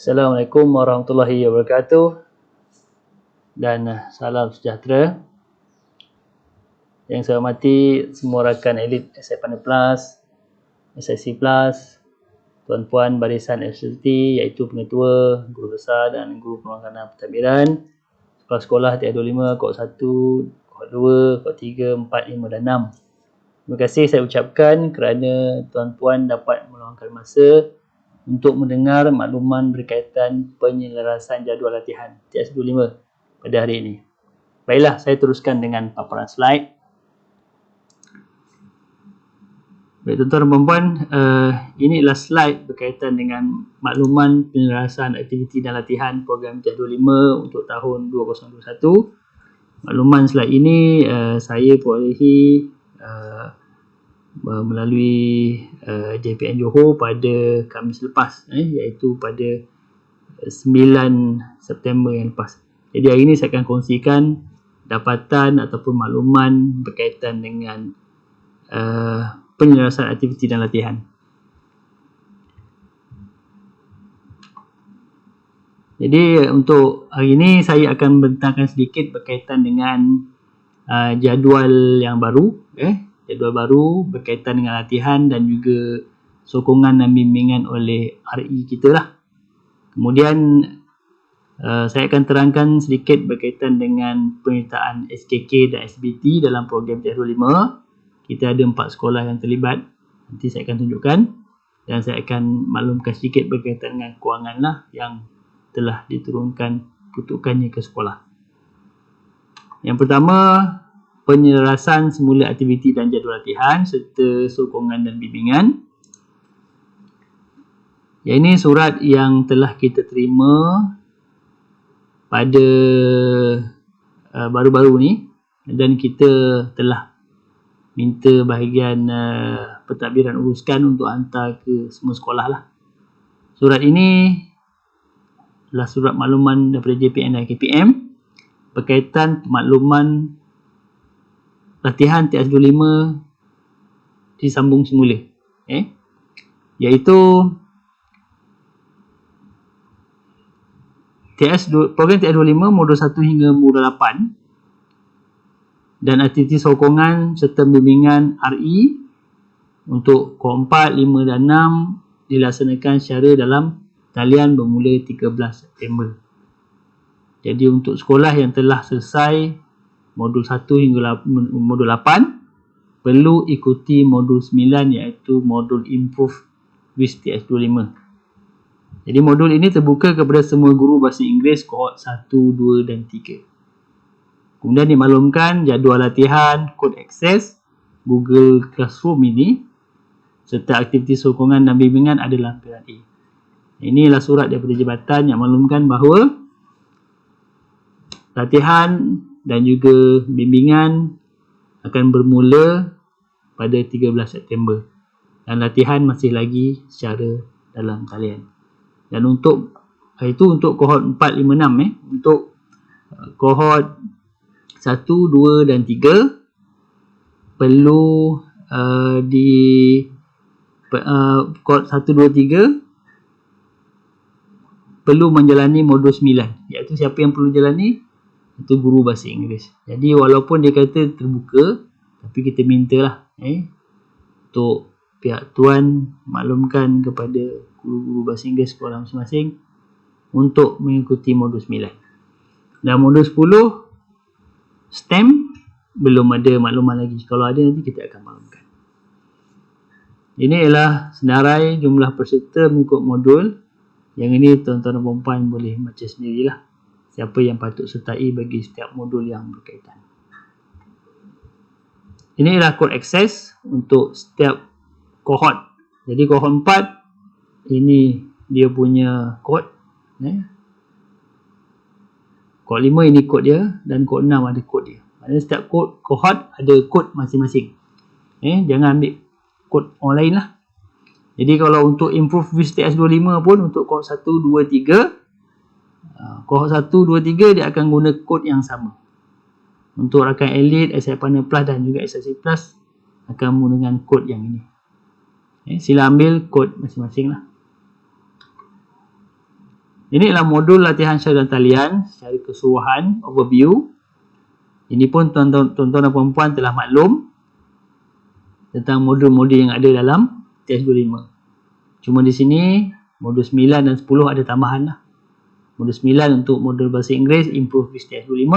Assalamualaikum warahmatullahi wabarakatuh dan salam sejahtera. Yang saya hormati semua rakan elit SI Partner Plus, SIC Plus, tuan-puan barisan SLT iaitu pengetua, guru besar dan guru pelaksana pentadbiran sekolah-sekolah TA25, Kohort 1, Kohort 2, Kohort 3, 4, 5 dan 6. Terima kasih saya ucapkan kerana tuan-puan dapat meluangkan masa untuk mendengar makluman berkaitan penyelarasan jadual latihan TS25 pada hari ini. Baiklah, saya teruskan dengan paparan slide. Baik tuan-tuan dan puan-puan, ini adalah slide berkaitan dengan makluman penyelarasan aktiviti dan latihan program TS25 untuk tahun 2021. Makluman slide ini saya perolehi melalui JPN Johor pada Khamis lepas, iaitu pada 9 September yang lepas. Jadi hari ini saya akan kongsikan dapatan ataupun makluman berkaitan dengan penyelarasan aktiviti dan latihan. Jadi untuk hari ini saya akan bentangkan sedikit berkaitan dengan jadual yang baru, jadual baru berkaitan dengan latihan dan juga sokongan dan bimbingan oleh RE kita lah. Kemudian saya akan terangkan sedikit berkaitan dengan penyertaan SKK dan SBT dalam program TS25. Kita ada 4 sekolah yang terlibat. Nanti saya akan tunjukkan dan saya akan maklumkan sedikit berkaitan dengan kewangan lah yang telah diturunkan peruntukannya ke sekolah. Yang pertama, penyelarasan semula aktiviti dan jadual latihan serta sokongan dan bimbingan. Yang ini surat yang telah kita terima pada baru-baru ni dan kita telah minta bahagian pentadbiran uruskan untuk hantar ke semua sekolah lah. Surat ini adalah surat makluman daripada JPN dan KPM berkaitan makluman latihan TS25 disambung semula, iaitu program TS25 modul 1 hingga modul 8 dan aktiviti sokongan serta bimbingan RE untuk Kohort 4, 5 dan 6 dilaksanakan secara dalam talian bermula 13 September. Jadi untuk sekolah yang telah selesai modul 1 hingga modul 8 perlu ikuti modul 9 iaitu modul Improve with TS25. Jadi modul ini terbuka kepada semua guru bahasa Inggeris Kohort 1, 2 dan 3. Kemudian dimaklumkan jadual latihan, kod akses, Google Classroom ini serta aktiviti sokongan dan bimbingan adalah lampiran A. Inilah surat daripada jabatan yang maklumkan bahawa latihan dan juga bimbingan akan bermula pada 13 September dan latihan masih lagi secara dalam talian. Dan untuk untuk kohort 4, 5, 6 untuk kohort 1, 2 dan 3 perlu kohort 1, 2, 3 perlu menjalani modul 9, iaitu siapa yang perlu jalani itu guru bahasa Inggeris. Jadi walaupun dia kata terbuka, tapi kita mintalah untuk pihak tuan maklumkan kepada guru-guru bahasa Inggeris sekolah masing-masing untuk mengikuti modul 9. Dan modul 10 STEM belum ada makluman lagi. Kalau ada nanti kita akan maklumkan. Ini ialah senarai jumlah peserta mengikut modul. Yang ini tuan-tuan dan puan-puan boleh baca sendirilah siapa yang patut sertai bagi setiap modul yang berkaitan. Ini ialah kod akses untuk setiap kohort. Jadi kohort 4 ini dia punya kod. Kohort 5 ini kod dia dan kohort 6 ada kod dia. Maksudnya setiap kohort ada kod masing-masing. Jangan ambil kod orang lain lah. Jadi kalau untuk Improve with TS25 pun untuk kohort 1, 2, 3 kohort 1, 2, 3 dia akan guna kod yang sama. Untuk rakan elit, SI Partner Plus dan juga SIC Plus akan menggunakan kod yang ini. Sila ambil kod masing-masing lah. Ini adalah modul latihan syaraf dan talian secara keseluruhan, overview. Ini pun tuan-tuan dan puan-puan telah maklum tentang modul-modul yang ada dalam TS25. Cuma di sini modul 9 dan 10 ada tambahan lah. Modul 9 untuk modul bahasa Inggeris, improve with TS25,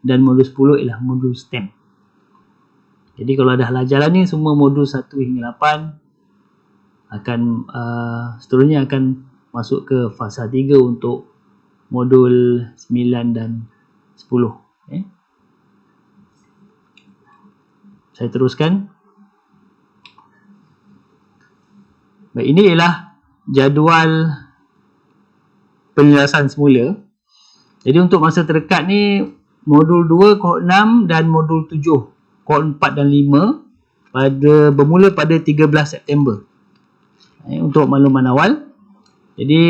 dan modul 10 ialah modul STEM. Jadi kalau dah jalan ni semua modul 1 hingga 8 akan seterusnya akan masuk ke fasa 3 untuk modul 9 dan 10. Saya teruskan. Baik, ini ialah jadual penjelasan semula. Jadi untuk masa terdekat ni modul 2 kohort 6 dan modul 7 kohort 4 dan 5 bermula pada 13 September. Untuk makluman awal. Jadi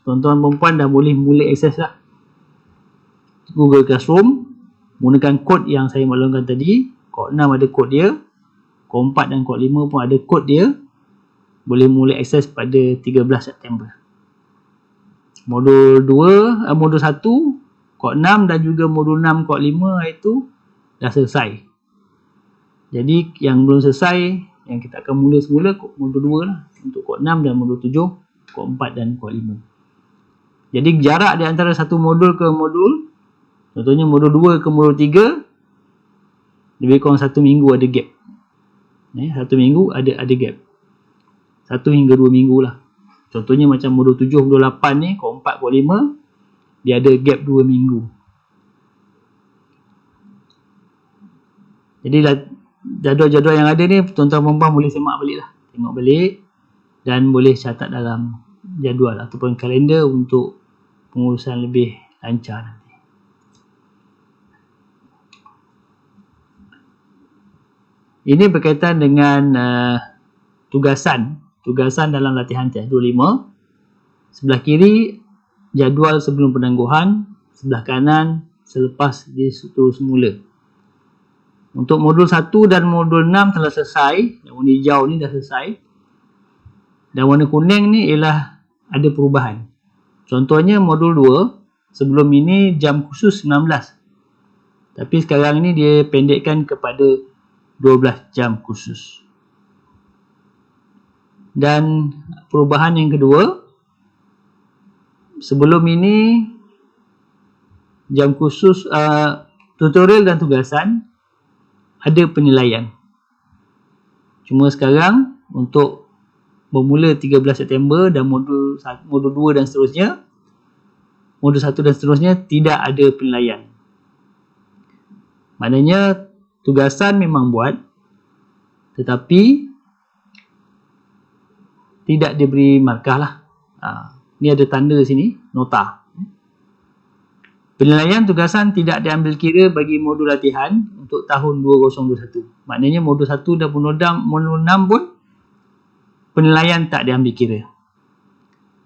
tuan-tuan perempuan dah boleh mula akses lah Google Classroom menggunakan kod yang saya maklumkan tadi. Kohort 6 ada kod dia, kohort 4 dan kohort 5 pun ada kod dia. Boleh mula akses pada 13 September. Modul 1 kohort 6 dan juga modul 6 kohort 5 itu dah selesai. Jadi yang belum selesai, yang kita akan mula semula modul 2 lah, untuk kohort 6 dan modul 7, kohort 4 dan kohort 5. Jadi jarak di antara satu modul ke modul, contohnya modul 2 ke modul 3, lebih kurang 1 minggu ada gap. 1 minggu ada gap. 1 hingga 2 minggu lah. Contohnya macam modul 7, modul 8 ni, kohort 4, kohort 5, dia ada gap 2 minggu. Jadi jadual-jadual yang ada ni, tuan-tuan perempuan boleh semak balik lah. Tengok balik dan boleh catat dalam jadual ataupun kalender untuk pengurusan lebih lancar nanti. Ini berkaitan dengan tugasan dalam latihan TS25. Sebelah kiri jadual sebelum penangguhan, sebelah kanan selepas distruktur semula. Untuk modul 1 dan modul 6 telah selesai. Yang warna hijau ni dah selesai. Dan warna kuning ni ialah ada perubahan. Contohnya modul 2, sebelum ini jam khusus 19. Tapi sekarang ni dia pendekkan kepada 12 jam khusus. Dan perubahan yang kedua, sebelum ini jam khusus tutorial dan tugasan ada penilaian. Cuma sekarang untuk bermula 13 September dan modul 2 dan seterusnya, modul 1 dan seterusnya tidak ada penilaian. Maknanya tugasan memang buat, tetapi tidak diberi markah lah. Ni ada tanda sini, nota. Penilaian tugasan tidak diambil kira bagi modul latihan untuk tahun 2021. Maknanya modul 1 dan modul 6 pun penilaian tak diambil kira.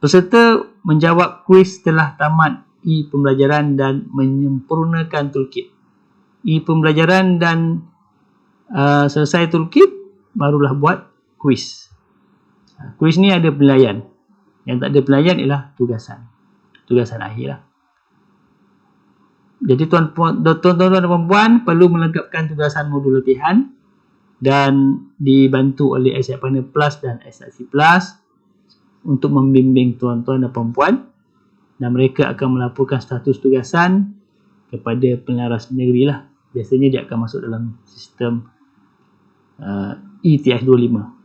Peserta menjawab kuis setelah tamat e-pembelajaran dan menyempurnakan toolkit. E-pembelajaran dan selesai toolkit, barulah buat kuis. Kuis ni ada penilaian. Yang tak ada penilaian ialah tugasan akhir lah. Jadi tuan-tuan dan puan-puan perlu melengkapkan tugasan modul latihan dan dibantu oleh SI Partner Plus dan SIC Plus untuk membimbing tuan-tuan dan puan-puan, dan mereka akan melaporkan status tugasan kepada pengaras negeri lah. Biasanya dia akan masuk dalam sistem ETS25.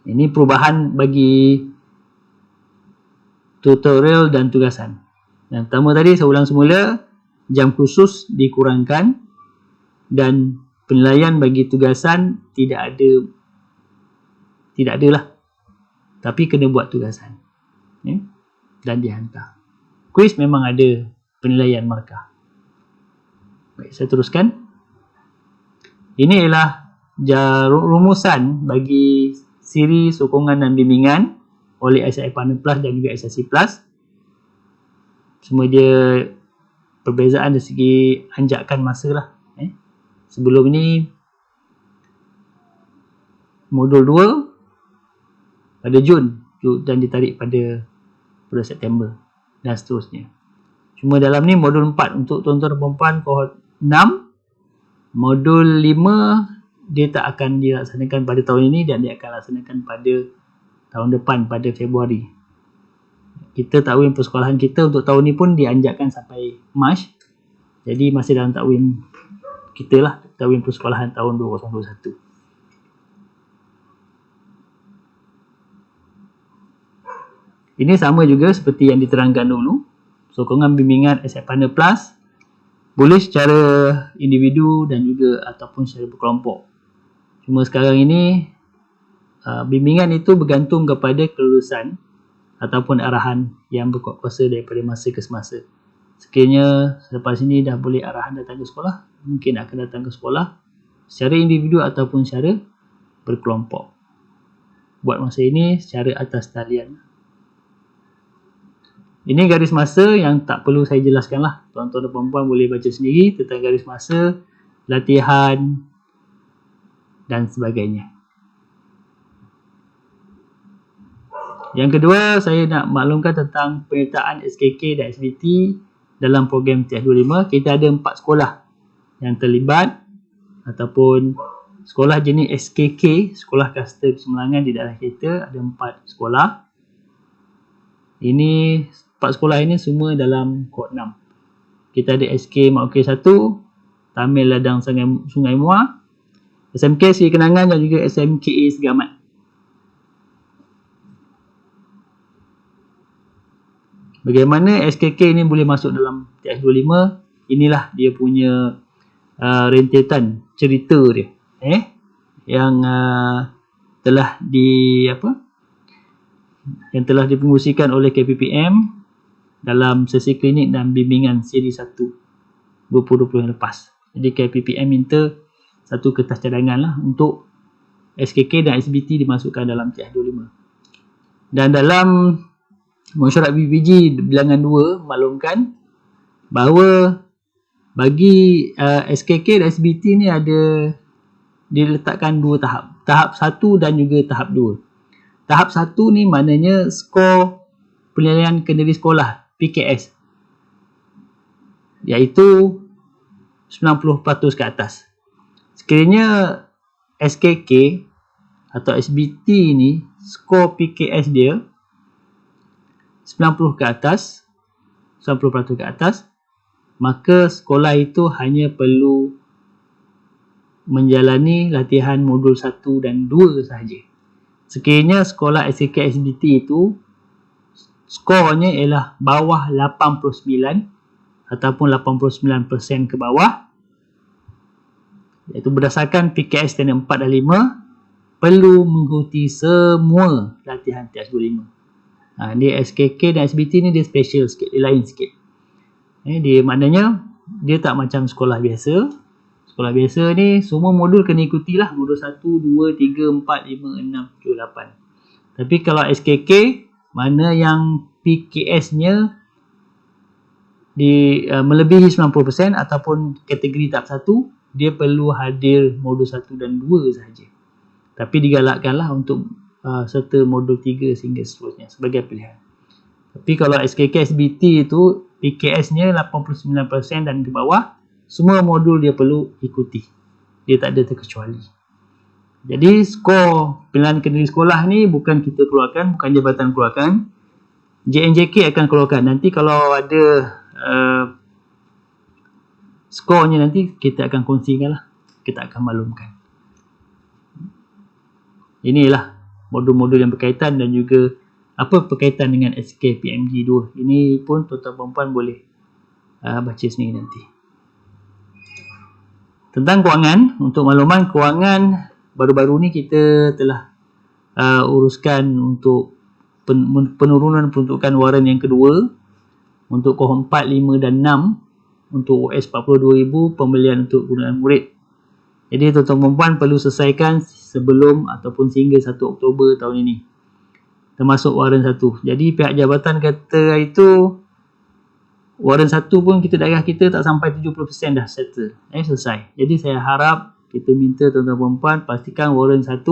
Ini perubahan bagi tutorial dan tugasan. Yang pertama tadi saya ulang semula, jam khusus dikurangkan dan penilaian bagi tugasan tidak ada lah. Tapi kena buat tugasan. Dan dihantar. Kuis memang ada penilaian markah. Baik, saya teruskan. Ini ialah rumusan bagi siri sokongan dan bimbingan oleh SI Partner Plus dan juga SIC Plus. Semua dia perbezaan dari segi anjakan masa lah. Sebelum ini modul 2 pada Jun dan ditarik pada September. dan seterusnya. Cuma dalam ni modul 4 untuk tuan-tuan dan puan-puan kohort 6, modul 5 dia tak akan dilaksanakan pada tahun ini dan dia akan laksanakan pada tahun depan pada Februari. Kita takwim persekolahan kita untuk tahun ni pun dianjakkan sampai Mac. Jadi masih dalam takwim kita lah, takwim persekolahan tahun 2021. Ini sama juga seperti yang diterangkan dulu. Sokongan bimbingan Asset Partner Plus boleh secara individu dan juga ataupun secara berkelompok. Cuma sekarang ini bimbingan itu bergantung kepada kelulusan ataupun arahan yang berkuasa daripada masa ke semasa. Sekiranya selepas ini dah boleh arahan datang ke sekolah, mungkin akan datang ke sekolah secara individu ataupun secara berkelompok. Buat masa ini secara atas talian. Ini garis masa yang tak perlu saya jelaskan lah. Tuan-tuan dan puan-puan boleh baca sendiri tentang garis masa, latihan dan sebagainya. Yang kedua, saya nak maklumkan tentang penyertaan SKK dan SBT dalam program TS25. Kita ada 4 sekolah yang terlibat ataupun sekolah jenis SKK, Sekolah Kasta Kesemelangan di daerah kita, ada 4 sekolah. Ini 4 sekolah ini semua dalam kohort 6. Kita ada SK Mak Okey 1, Tamil Ladang Sungai Muar, SMK Seri Kenangan dan juga SMKA Segamat. Bagaimana SKK ini boleh masuk dalam TS25? Inilah dia punya rentetan cerita dia. Yang telah dipengusikan oleh KPPM dalam sesi klinik dan bimbingan siri 1 2020 yang lepas. Jadi KPPM minta satu kertas cadangan lah untuk SKK dan SBT dimasukkan dalam TS25. Dan dalam mesyuarat BPJ bilangan 2 maklumkan bahawa bagi SKK dan SBT ni ada diletakkan 2 tahap. Tahap 1 dan juga tahap 2. Tahap 1 ni maknanya skor penilaian kendali sekolah PKS, iaitu 90% ke atas. Sekiranya SKK atau SBT ni skor PKS dia 90 ke atas, 90% ke atas, maka sekolah itu hanya perlu menjalani latihan modul 1 dan 2 sahaja. Sekiranya sekolah SKK SBT itu skornya ialah bawah 89 ataupun 89% ke bawah, iaitu berdasarkan PKS standard 4 dan 5, perlu mengikuti semua latihan TS25. Dia SKK dan SBT ni dia special sikit, dia lain sikit. Dia maknanya dia tak macam sekolah biasa. Sekolah biasa ni semua modul kena ikutilah, modul 1, 2, 3, 4, 5, 6, 7, 8. Tapi kalau SKK, mana yang PKS-nya melebihi 90% ataupun kategori tahap 1, dia perlu hadir modul 1 dan 2 sahaja. Tapi digalakkanlah untuk serta modul 3 sehingga seterusnya sebagai pilihan. Tapi kalau SKK SBT itu PKS-nya 89% dan ke bawah, semua modul dia perlu ikuti. Dia tak ada terkecuali. Jadi skor penilaian kendali sekolah ni bukan kita keluarkan, bukan jabatan keluarkan. JNJK akan keluarkan. Nanti kalau ada skornya nanti kita akan kongsikan lah. Kita akan maklumkan. Inilah modul-modul yang berkaitan dan juga apa berkaitan dengan SKPMG 2. Ini pun tuan-tuan perempuan boleh baca sendiri nanti. Tentang kewangan, untuk makluman kewangan baru-baru ni kita telah uruskan untuk penurunan peruntukan waran yang kedua untuk kohort 4, 5 dan 6 untuk OS 42,000 pembelian untuk gunaan murid. Jadi tuan-tuan perempuan perlu selesaikan sebelum ataupun sehingga 1 Oktober tahun ini, termasuk waran 1. Jadi pihak jabatan kata itu waran 1 pun daerah kita tak sampai 70% dah settle, selesai. Jadi saya harap kita minta tuan-tuan perempuan pastikan waran 1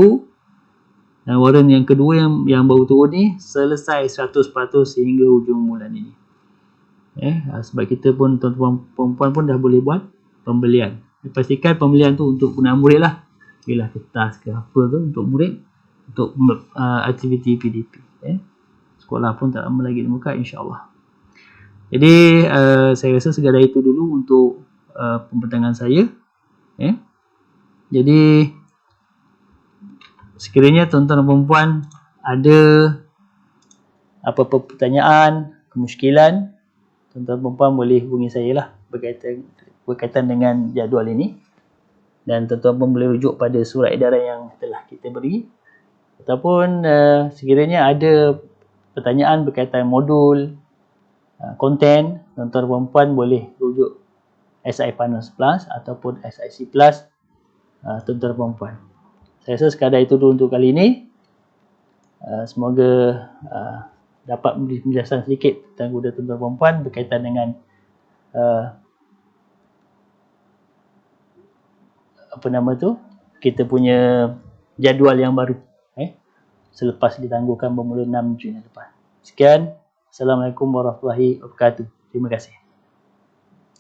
dan waran yang kedua yang baru turun ni selesai 100% sehingga hujung bulan ini. Sebab kita pun, tuan-tuan perempuan pun dah boleh buat pembelian. Pastikan pembelian tu untuk penggunaan murid lah. Bila kertas ke apa tu untuk murid, untuk aktiviti PDP. Sekolah pun tak lama lagi dibuka, insyaAllah. Jadi saya rasa sekadar itu dulu untuk pembentangan saya. Jadi sekiranya tuan-tuan dan perempuan ada apa-apa pertanyaan, kemusykilan, tuan-tuan perempuan boleh hubungi saya lah berkaitan dengan jadual ini. Dan tuan-tuan pun boleh rujuk pada surat edaran yang telah kita beri. Ataupun sekiranya ada pertanyaan berkaitan modul, konten, tuan-tuan perempuan boleh rujuk SI Finance Plus ataupun SIC Plus, tuan-tuan perempuan. Saya rasa sekadar itu dulu untuk kali ini. Semoga dapat memberi penjelasan sedikit tentang kepada tuan-tuan perempuan berkaitan dengan kita punya jadual yang baru selepas ditangguhkan bermula 6 Jun depan. Sekian. Assalamualaikum warahmatullahi wabarakatuh. Terima kasih.